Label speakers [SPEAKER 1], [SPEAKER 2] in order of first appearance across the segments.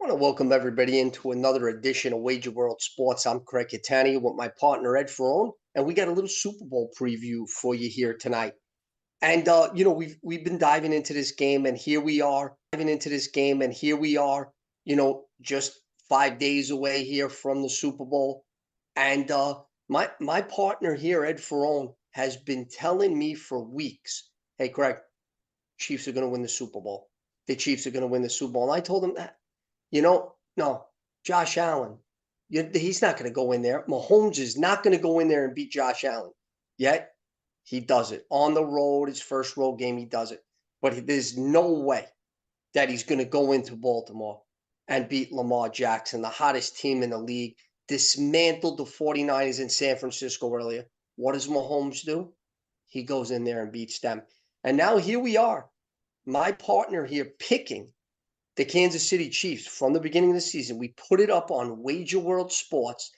[SPEAKER 1] I want to welcome everybody into another edition of Wager World Sports. I'm Craig Catania with my partner Ed Ferrone, and we got a little Super Bowl preview for you here tonight. And we've been diving into this game, and here we are diving into this game, and here we are. Just 5 days away here from the Super Bowl, and my partner here, Ed Ferrone, has been telling me for weeks, "Hey, Craig, Chiefs are going to win the Super Bowl. The Chiefs are going to win the Super Bowl." And I told him that. No, Josh Allen, he's not going to go in there. Mahomes is not going to go in there and beat Josh Allen. Yet he does it on the road. His first road game, he does it. But there's no way that he's going to go into Baltimore and beat Lamar Jackson, the hottest team in the league, dismantled the 49ers in San Francisco earlier. What does Mahomes do? He goes in there and beats them. And now here we are, my partner here picking the Kansas City Chiefs from the beginning of the season. We put it up on Wager World Sports.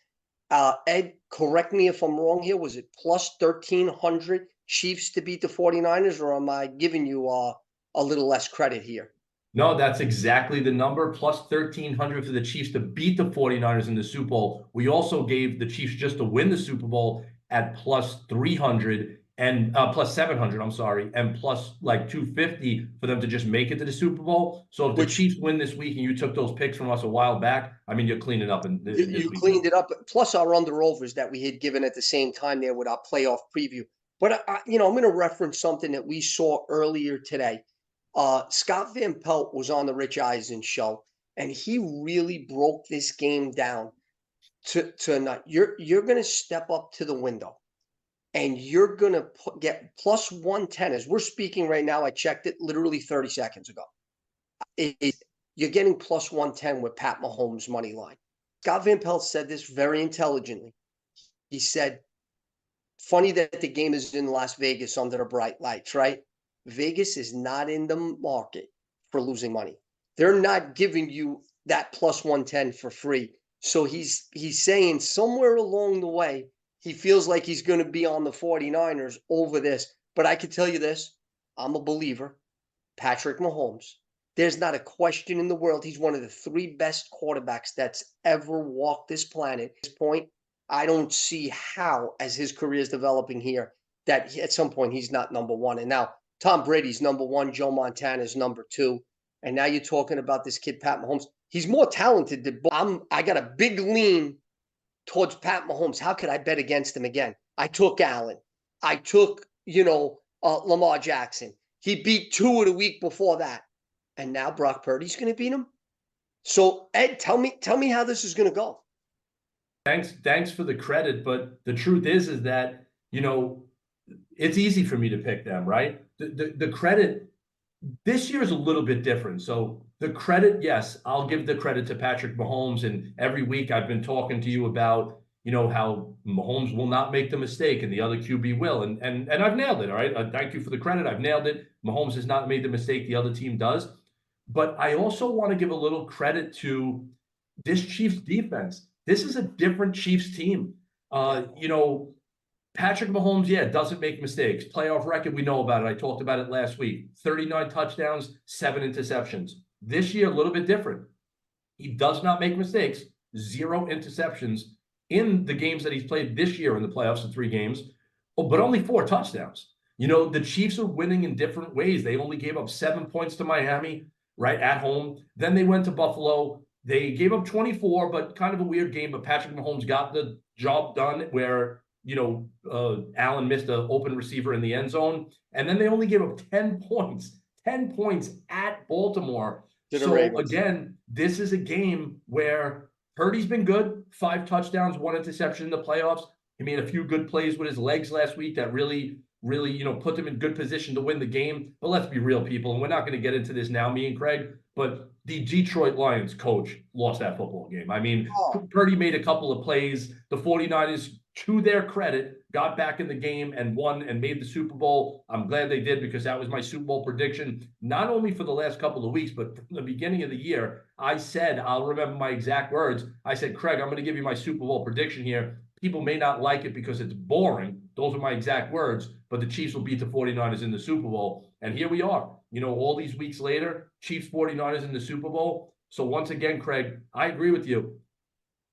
[SPEAKER 1] Ed, correct me if I'm wrong here. Was it plus 1,300 Chiefs to beat the 49ers, or am I giving you a little less credit here?
[SPEAKER 2] No, that's exactly the number, plus 1,300 for the Chiefs to beat the 49ers in the Super Bowl. We also gave the Chiefs just to win the Super Bowl at plus 300 and plus 700, I'm sorry, and plus like 250 for them to just make it to the Super Bowl. So if the Chiefs win this week and you took those picks from us a while back, I mean, you're cleaning up.
[SPEAKER 1] You cleaned it up. Plus our under-overs that we had given at the same time there with our playoff preview. But, I'm going to reference something that we saw earlier today. Scott Van Pelt was on the Rich Eisen show, and he really broke this game down to not. You're going to step up to the window, and you're going to get plus 110. As we're speaking right now, I checked it literally 30 seconds ago. You're getting plus 110 with Pat Mahomes' money line. Scott Van Pelt said this very intelligently. He said, funny that the game is in Las Vegas under the bright lights, right? Vegas is not in the market for losing money. They're not giving you that plus 110 for free. So he's saying somewhere along the way, he feels like he's going to be on the 49ers over this. But I can tell you this, I'm a believer. Patrick Mahomes, there's not a question in the world. He's one of the three best quarterbacks that's ever walked this planet. At this point, I don't see how, as his career is developing here, that at some point he's not number one. And now Tom Brady's number one, Joe Montana's number two. And now you're talking about this kid, Pat Mahomes. He's more talented than I got a big lean towards Pat Mahomes. How could I bet against him again? I took Allen. I took, Lamar Jackson. He beat Tua the week before that. And now Brock Purdy's going to beat him. So Ed, tell me how this is going to go.
[SPEAKER 2] Thanks for the credit, but the truth is that it's easy for me to pick them, right? The credit this year is a little bit different. So the credit, yes, I'll give the credit to Patrick Mahomes, and every week I've been talking to you about how Mahomes will not make the mistake and the other QB will, and I've nailed it. All right, thank you for the credit. I've nailed it. Mahomes has not made the mistake the other team does. But I also want to give a little credit to this Chiefs defense. This is a different Chiefs team. Patrick Mahomes, doesn't make mistakes. Playoff record, we know about it. I talked about it last week. 39 touchdowns, 7 interceptions. This year, a little bit different. He does not make mistakes. 0 interceptions in the games that he's played this year in the playoffs, the 3 games, but only 4 touchdowns. The Chiefs are winning in different ways. They only gave up 7 points to Miami, right, at home. Then they went to Buffalo. They gave up 24, but kind of a weird game. But Patrick Mahomes got the job done where, Allen missed an open receiver in the end zone. And then they only gave up 10 points at Baltimore. So again, this is a game where Purdy's been good. 5 touchdowns, 1 interception in the playoffs. He made a few good plays with his legs last week that really, put them in good position to win the game. But let's be real, people, and we're not going to get into this now, me and Craig, but the Detroit Lions coach lost that football game. I mean, Purdy made a couple of plays. The 49ers, to their credit, got back in the game and won and made the Super Bowl. I'm glad they did, because that was my Super Bowl prediction, not only for the last couple of weeks, but from the beginning of the year. I said, I'll remember my exact words. I said, Craig, I'm going to give you my Super Bowl prediction here. People may not like it because it's boring. Those are my exact words. But the Chiefs will beat the 49ers in the Super Bowl. And here we are. All these weeks later, Chiefs 49ers in the Super Bowl. So once again, Craig, I agree with you.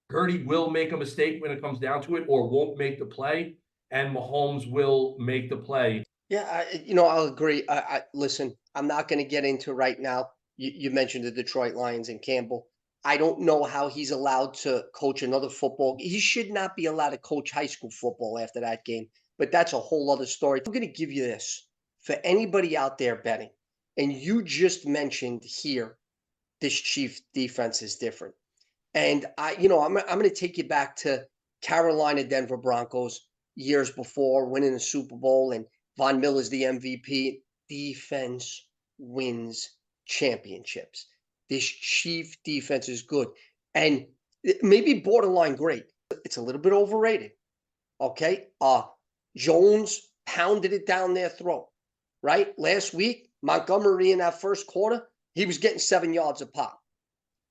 [SPEAKER 2] Purdy will make a mistake when it comes down to it, or won't make the play, and Mahomes will make the play.
[SPEAKER 1] Yeah, I'll agree. Listen, I'm not going to get into right now. You mentioned the Detroit Lions and Campbell. I don't know how he's allowed to coach another football. He should not be allowed to coach high school football after that game, but that's a whole other story. I'm going to give you this for anybody out there betting. And you just mentioned here, this Chief defense is different. And I'm going to take you back to Carolina, Denver Broncos years before winning the Super Bowl, and Von Miller's the MVP. Defense wins championships. This Chief defense is good, and maybe borderline great. It's a little bit overrated. Okay, Jones pounded it down their throat. Right, last week Montgomery in that first quarter, he was getting 7 yards a pop.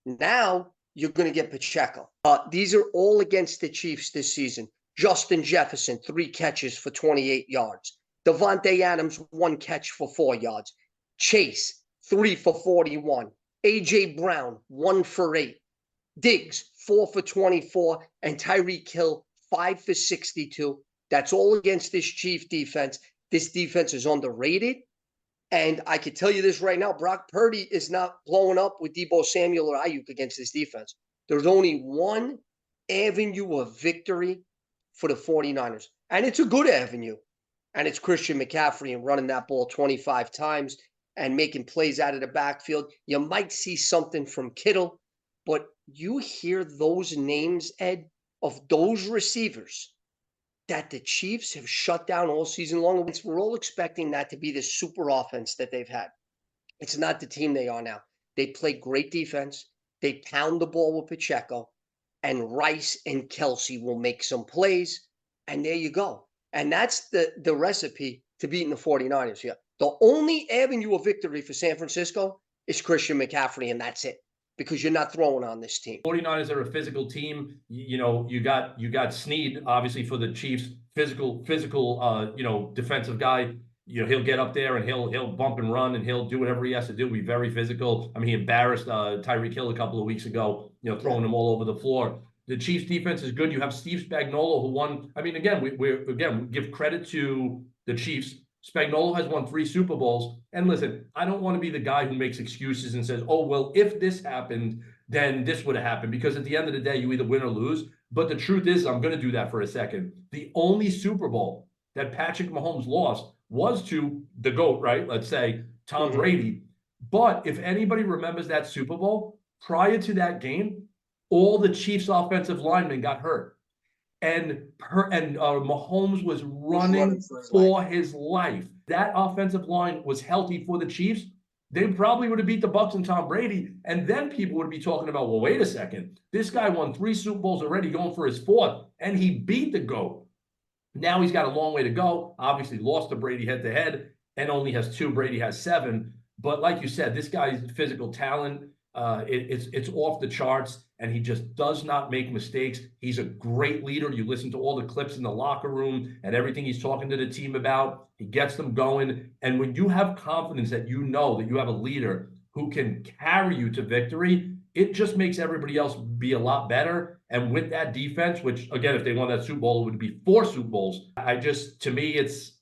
[SPEAKER 1] Now you're going to get Pacheco. These are all against the Chiefs this season. Justin Jefferson, 3 catches for 28 yards. Devontae Adams, 1 catch for 4 yards. Chase, 3 for 41. A.J. Brown, 1 for 8. Diggs, 4 for 24. And Tyreek Hill, 5 for 62. That's all against this Chief defense. This defense is underrated. And I can tell you this right now, Brock Purdy is not blowing up with Deebo Samuel or Ayuk against this defense. There's only one avenue of victory for the 49ers, and it's a good avenue. And it's Christian McCaffrey and running that ball 25 times and making plays out of the backfield. You might see something from Kittle, but you hear those names, Ed, of those receivers that the Chiefs have shut down all season long. We're all expecting that to be the super offense that they've had. It's not the team they are now. They play great defense. They pound the ball with Pacheco, and Rice and Kelce will make some plays, and there you go. And that's the recipe to beating the 49ers here. The only avenue of victory for San Francisco is Christian McCaffrey, and that's it, because you're not throwing on this team.
[SPEAKER 2] 49ers are a physical team. You got Snead, obviously, for the Chiefs, physical, defensive guy. He'll get up there and he'll bump and run, and he'll do whatever he has to do. Be very physical. I mean, he embarrassed Tyreek Hill a couple of weeks ago, throwing him all over the floor. The Chiefs defense is good. You have Steve Spagnuolo, who won. I mean, again, we give credit to the Chiefs. Spagnuolo has won 3 Super Bowls. And listen, I don't want to be the guy who makes excuses and says, oh, well, if this happened, then this would have happened. Because at the end of the day, you either win or lose. But the truth is, I'm going to do that for a second. The only Super Bowl that Patrick Mahomes lost was to the GOAT, right? Let's say Tom Brady. But if anybody remembers that Super Bowl, prior to that game, all the Chiefs offensive linemen got hurt. And Mahomes was running for his life. That offensive line was healthy for the Chiefs. They probably would have beat the Bucs and Tom Brady. And then people would be talking about, well, wait a second. This guy won 3 Super Bowls already, going for his 4th, and he beat the GOAT. Now he's got a long way to go. Obviously lost to Brady head-to-head and only has 2. Brady has 7. But like you said, this guy's physical talent, it's off the charts, and he just does not make mistakes. He's a great leader. You listen to all the clips in the locker room and everything he's talking to the team about. He gets them going. And when you have confidence that you know that you have a leader who can carry you to victory, it just makes everybody else be a lot better. And with that defense, which, again, if they won that Super Bowl, it would be 4 Super Bowls. To me,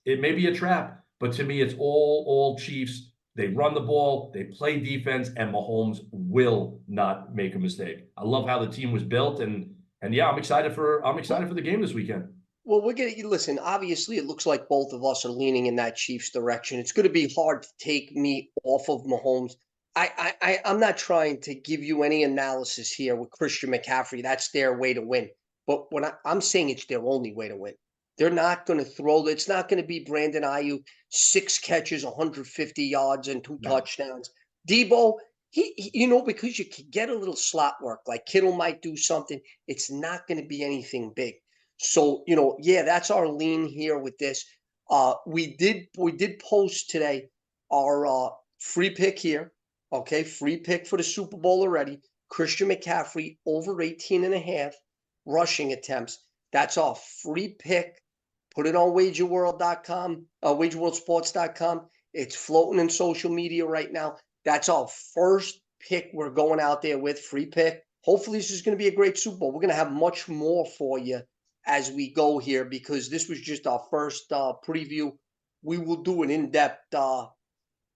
[SPEAKER 2] it may be a trap, but to me, it's all Chiefs. They run the ball, they play defense, and Mahomes will not make a mistake. I love how the team was built, and yeah, I'm excited for the game this weekend.
[SPEAKER 1] Well, we're going to listen. Obviously, it looks like both of us are leaning in that Chiefs direction. It's going to be hard to take me off of Mahomes. I'm not trying to give you any analysis here with Christian McCaffrey. That's their way to win. But I'm saying it's their only way to win. They're not going to throw. It's not going to be Brandon Ayuk, 6 catches, 150 yards, and 2 touchdowns. Deebo, because you can get a little slot work, like Kittle might do something. It's not going to be anything big. So, that's our lean here with this. We did post today our free pick here. Okay, free pick for the Super Bowl already. Christian McCaffrey over 18.5 rushing attempts. That's our free pick. Put it on wagerworld.com, wagerworldsports.com. It's floating in social media right now. That's our first pick we're going out there with, free pick. Hopefully, this is going to be a great Super Bowl. We're going to have much more for you as we go here because this was just our first preview. We will do an in-depth,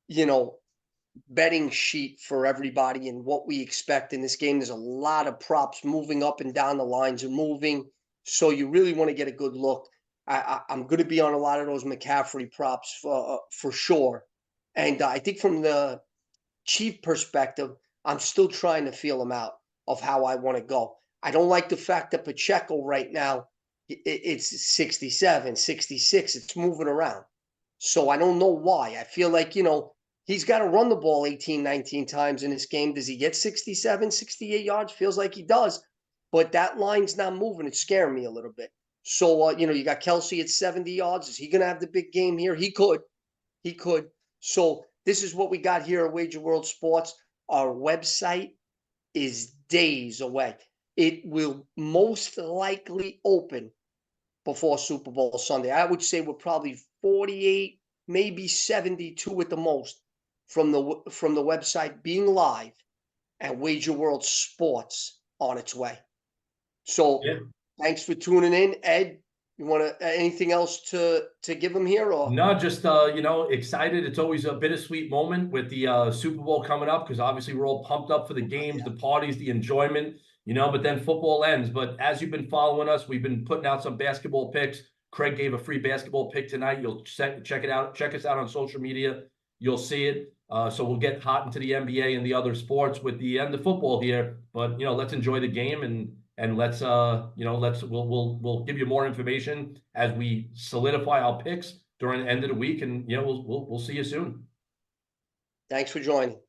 [SPEAKER 1] you know, betting sheet for everybody and what we expect in this game. There's a lot of props moving up and down. The lines are moving, so you really want to get a good look. I'm going to be on a lot of those McCaffrey props for sure. And I think from the Chief perspective, I'm still trying to feel him out of how I want to go. I don't like the fact that Pacheco right now, it's 67, 66. It's moving around. So I don't know why. I feel like, he's got to run the ball 18, 19 times in this game. Does he get 67, 68 yards? Feels like he does. But that line's not moving. It's scaring me a little bit. So, you got Kelsey at 70 yards. Is he going to have the big game here? He could. He could. So this is what we got here at Wager World Sports. Our website is days away. It will most likely open before Super Bowl Sunday. I would say we're probably 48, maybe 72 at the most from the website being live and Wager World Sports on its way. So
[SPEAKER 2] Yeah.
[SPEAKER 1] thanks for tuning in, Ed. You want to anything else to give them here or
[SPEAKER 2] No, just excited. It's always a bittersweet moment with the Super Bowl coming up because obviously we're all pumped up for the games, the parties, the enjoyment, but then football ends. But as you've been following us, we've been putting out some basketball picks. Craig gave a free basketball pick tonight. You'll check it out. Check us out on social media. You'll see it. So we'll get hot into the NBA and the other sports with the end of football here. But let's enjoy the game and let's we'll give you more information as we solidify our picks during the end of the week, and we'll see you soon.
[SPEAKER 1] Thanks for joining.